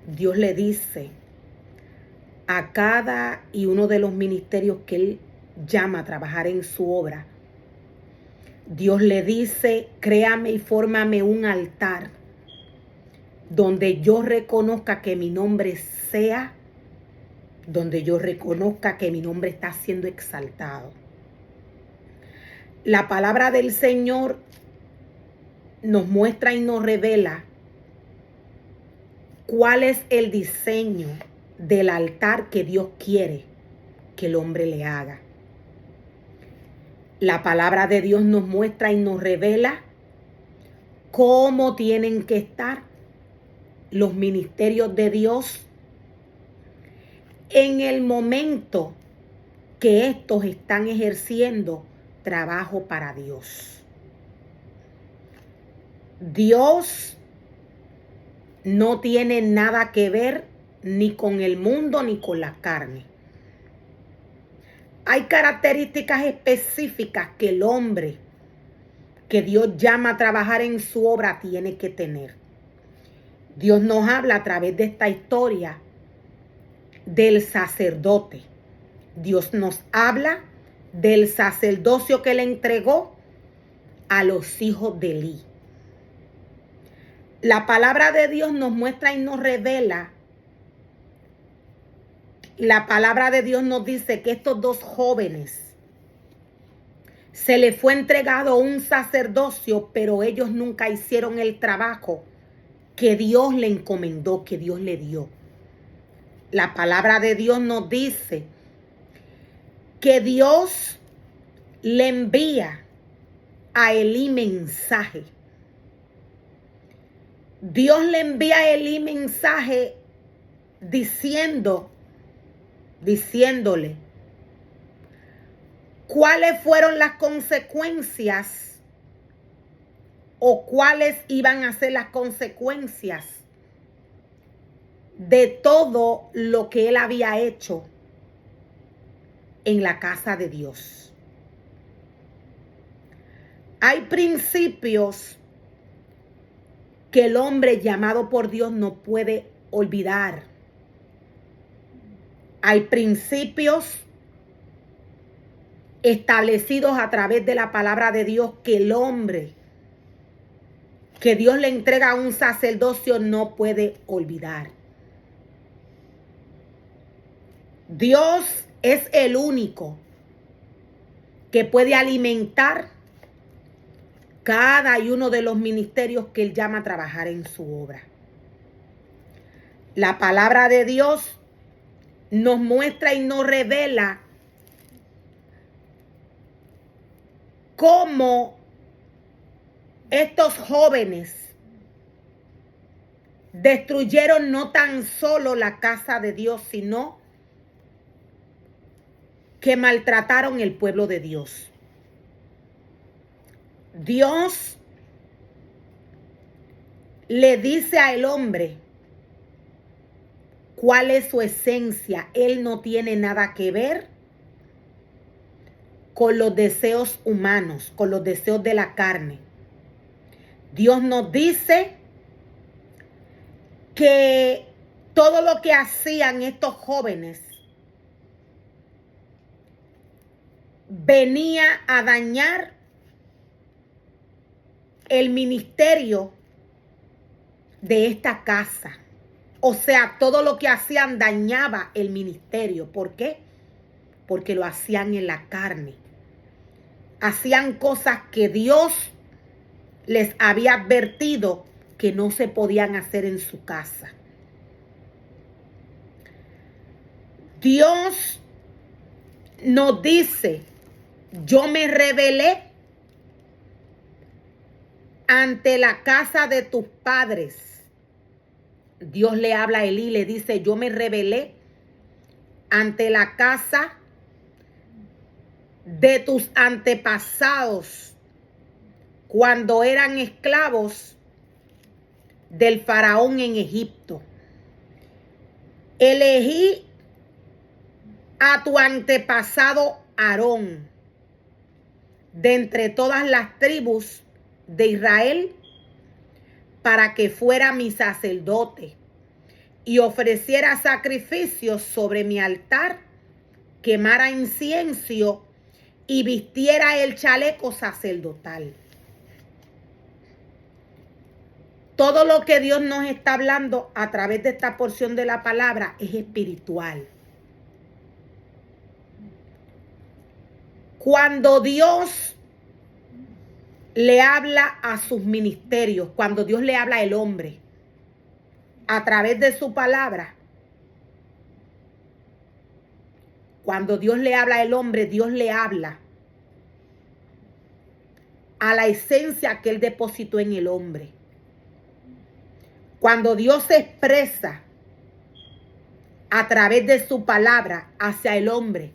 Dios le dice a cada y uno de los ministerios que Él llama a trabajar en su obra, Dios le dice, créame y fórmame un altar donde yo reconozca que mi nombre sea, donde yo reconozca que mi nombre está siendo exaltado. La palabra del Señor nos muestra y nos revela cuál es el diseño del altar que Dios quiere que el hombre le haga. La palabra de Dios nos muestra y nos revela cómo tienen que estar los ministerios de Dios en el momento que estos están ejerciendo trabajo para Dios. Dios no tiene nada que ver ni con el mundo ni con la carne. Hay características específicas que el hombre que Dios llama a trabajar en su obra tiene que tener. Dios nos habla a través de esta historia del sacerdote. Dios nos habla del sacerdocio que le entregó a los hijos de Elí. La palabra de Dios nos muestra y nos revela. La palabra de Dios nos dice que estos dos jóvenes se les fue entregado un sacerdocio, pero ellos nunca hicieron el trabajo que Dios le encomendó, que Dios le dio. La palabra de Dios nos dice que Dios le envía a Elí mensaje. Dios le envía a Elí mensaje diciéndole cuáles fueron las consecuencias o cuáles iban a ser las consecuencias de todo lo que él había hecho en la casa de Dios. Hay principios que el hombre llamado por Dios no puede olvidar. Hay principios establecidos a través de la palabra de Dios que el hombre que Dios le entrega a un sacerdocio no puede olvidar. Dios es el único que puede alimentar cada uno de los ministerios que Él llama a trabajar en su obra. La palabra de Dios nos muestra y nos revela cómo estos jóvenes destruyeron no tan solo la casa de Dios, sino que maltrataron el pueblo de Dios. Dios le dice al hombre cuál es su esencia. Él no tiene nada que ver con los deseos humanos, con los deseos de la carne. Dios nos dice que todo lo que hacían estos jóvenes venía a dañar el ministerio de esta casa. O sea, todo lo que hacían dañaba el ministerio. ¿Por qué? Porque lo hacían en la carne. Hacían cosas que Dios les había advertido que no se podían hacer en su casa. Dios nos dice, yo me rebelé ante la casa de tus padres. Dios le habla a Elí y le dice, yo me rebelé ante la casa de tus antepasados cuando eran esclavos del faraón en Egipto. Elegí a tu antepasado Aarón de entre todas las tribus de Israel para que fuera mi sacerdote. y ofreciera sacrificios sobre mi altar, quemara incienso y vistiera el chaleco sacerdotal. Todo lo que Dios nos está hablando a través de esta porción de la palabra es espiritual. Cuando Dios le habla a sus ministerios, cuando Dios le habla al hombre a través de su palabra, cuando Dios le habla al hombre, Dios le habla a la esencia que Él depositó en el hombre. Cuando Dios se expresa a través de su palabra hacia el hombre,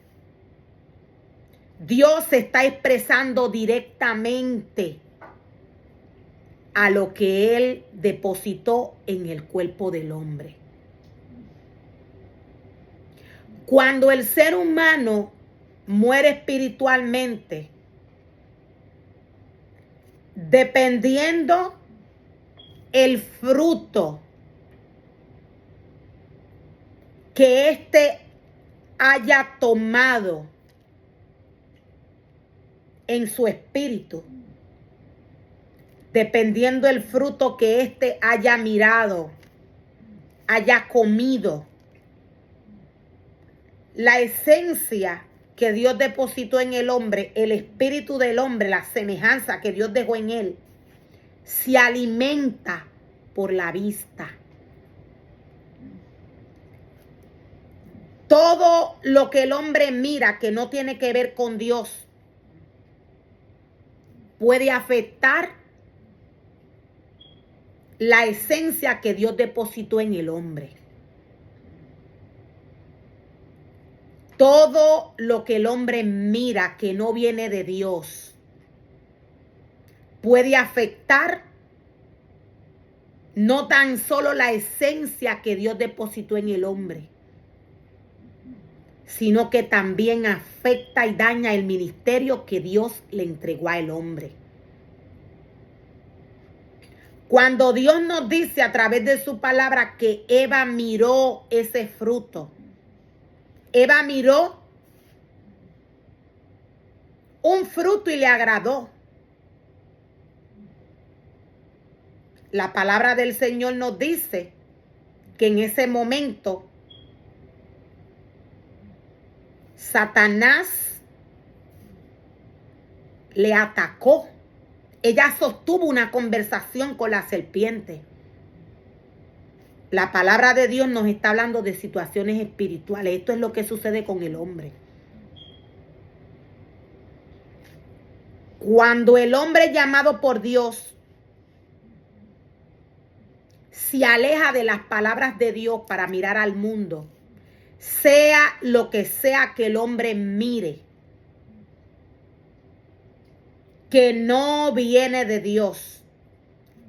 Dios se está expresando directamente a lo que Él depositó en el cuerpo del hombre. Cuando el ser humano muere espiritualmente, dependiendo el fruto que éste haya tomado en su espíritu, dependiendo el fruto que éste haya mirado, haya comido, la esencia que Dios depositó en el hombre, el espíritu del hombre, la semejanza que Dios dejó en él, se alimenta por la vista. Todo lo que el hombre mira que no tiene que ver con Dios puede afectar la esencia que Dios depositó en el hombre. Todo lo que el hombre mira que no viene de Dios puede afectar no tan solo la esencia que Dios depositó en el hombre, sino que también afecta y daña el ministerio que Dios le entregó al hombre. Cuando Dios nos dice a través de su palabra que Eva miró ese fruto, Eva miró un fruto y le agradó. La palabra del Señor nos dice que en ese momento Satanás le atacó. Ella sostuvo una conversación con la serpiente. La palabra de Dios nos está hablando de situaciones espirituales. Esto es lo que sucede con el hombre. Cuando el hombre llamado por Dios se aleja de las palabras de Dios para mirar al mundo, sea lo que sea que el hombre mire, que no viene de Dios,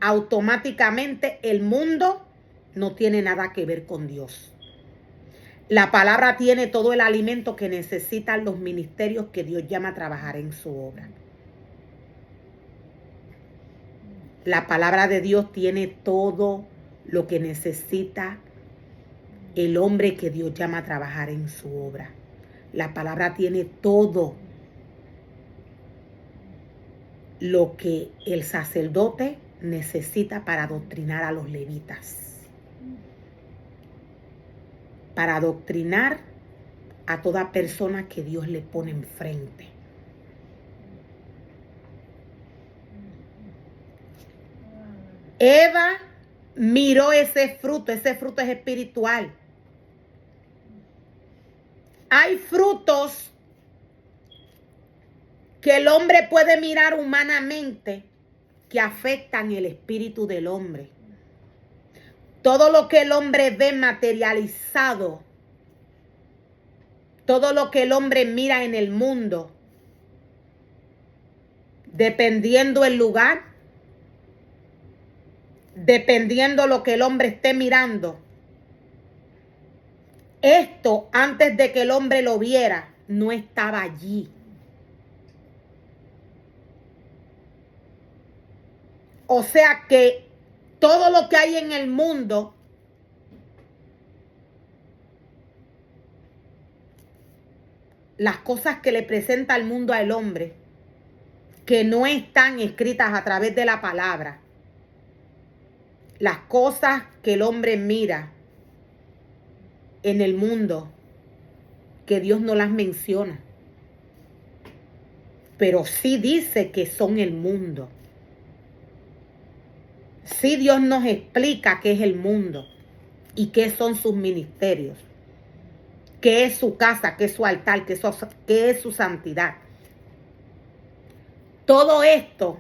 automáticamente el mundo no tiene nada que ver con Dios. La palabra tiene todo el alimento que necesitan los ministerios que Dios llama a trabajar en su obra. La palabra de Dios tiene todo lo que necesita el hombre que Dios llama a trabajar en su obra. La palabra tiene todo lo que el sacerdote necesita para adoctrinar a los levitas, para adoctrinar a toda persona que Dios le pone enfrente. Eva miró ese fruto es espiritual. Hay frutos que el hombre puede mirar humanamente que afectan el espíritu del hombre. Todo lo que el hombre ve materializado, todo lo que el hombre mira en el mundo, dependiendo el lugar, dependiendo lo que el hombre esté mirando, esto antes de que el hombre lo viera, no estaba allí. O sea que todo lo que hay en el mundo las cosas que le presenta al mundo al hombre, que no están escritas a través de la palabra, las cosas que el hombre mira en el mundo, que Dios no las menciona, pero sí dice que son el mundo. Sí, Dios nos explica qué es el mundo y qué son sus ministerios, qué es su casa, qué es su altar, qué es su santidad. Todo esto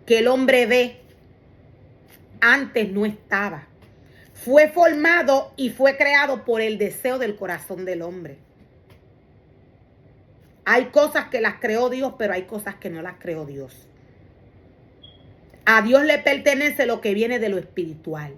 que el hombre ve antes no estaba. Fue formado y fue creado por el deseo del corazón del hombre. Hay cosas que las creó Dios, pero hay cosas que no las creó Dios. A Dios le pertenece lo que viene de lo espiritual.